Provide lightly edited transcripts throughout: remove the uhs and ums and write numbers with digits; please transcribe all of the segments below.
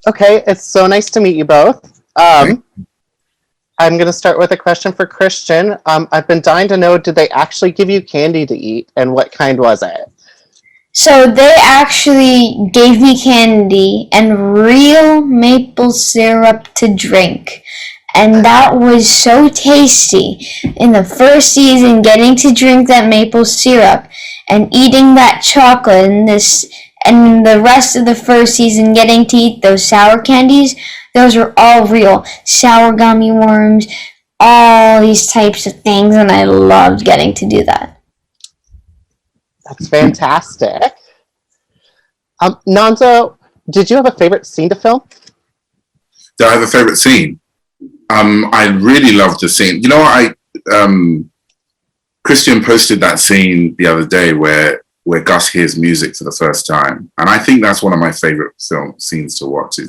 Okay, it's so nice to meet you both. I'm going to start with a question for Christian. I've been dying to know, did they actually give you candy to eat, and what kind was it? So they actually gave me candy and real maple syrup to drink. And that was so tasty. In the first season, getting to drink that maple syrup and eating that chocolate and the rest of the first season getting to eat those sour candies, those were all real. Sour gummy worms, all these types of things, and I loved getting to do that. That's fantastic. Nonso, did you have a favorite scene to film? Do I have a favorite scene? I really loved the scene. You know, Christian posted that scene the other day where Gus hears music for the first time, and I think that's one of my favorite film scenes to watch.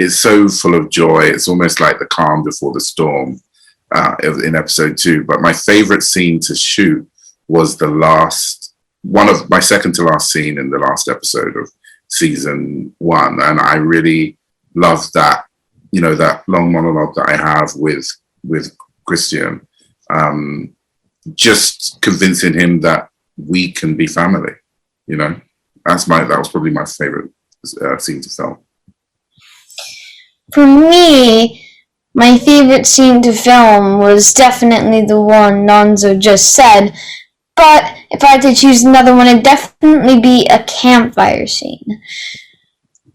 It's so full of joy. It's almost like the calm before the storm in episode 2. But my favorite scene to shoot was one of my second to last scene in the last episode of season 1, and I really loved that. You know, that long monologue that I have with Christian, just convincing him that we can be family. You know, that was probably my favorite scene to film. For me, my favorite scene to film was definitely the one Nonso just said, but if I had to choose another one, it'd definitely be a campfire scene,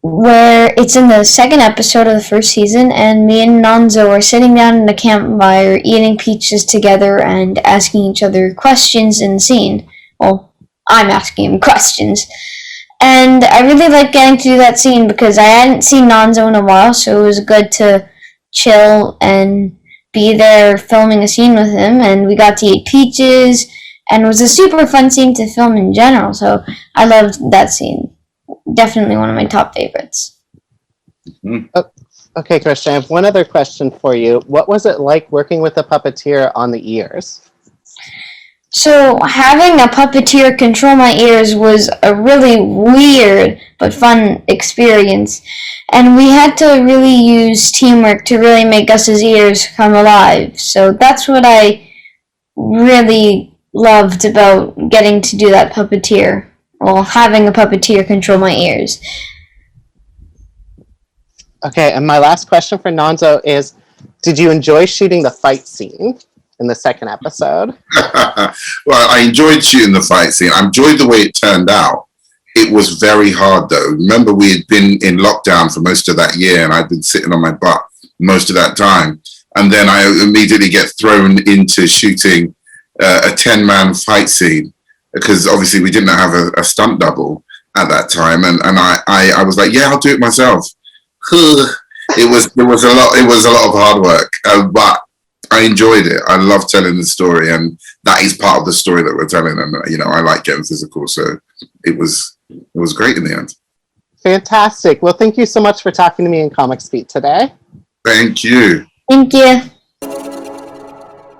where it's in the second episode of the first season, and me and Nonso are sitting down in the campfire, eating peaches together, and asking each other questions in the scene. Well, I'm asking him questions. And I really like getting to do that scene because I hadn't seen Nonso in a while, so it was good to chill and be there filming a scene with him, and we got to eat peaches, and it was a super fun scene to film in general, so I loved that scene. Definitely one of my top favorites. Mm-hmm. Okay, Christian, I have one other question for you. What was it like working with a puppeteer on the ears? So having a puppeteer control my ears was a really weird but fun experience. And we had to really use teamwork to really make Gus's ears come alive. So that's what I really loved about getting to do that puppeteer. Well, having a puppeteer control my ears. Okay, and my last question for Nonso is, did you enjoy shooting the fight scene in the second episode? Well, I enjoyed shooting the fight scene. I enjoyed the way it turned out. It was very hard, though. Remember, we had been in lockdown for most of that year, and I'd been sitting on my butt most of that time. And then I immediately get thrown into shooting a 10-man fight scene, because obviously we didn't have a stunt double at that time, and I was like, yeah, I'll do it myself. It was a lot of hard work, but I enjoyed it. I love telling the story, and that is part of the story that we're telling. And you know, I like getting physical, so it was great in the end. Fantastic. Well, thank you so much for talking to me in Comic Speak today. Thank you. Thank you.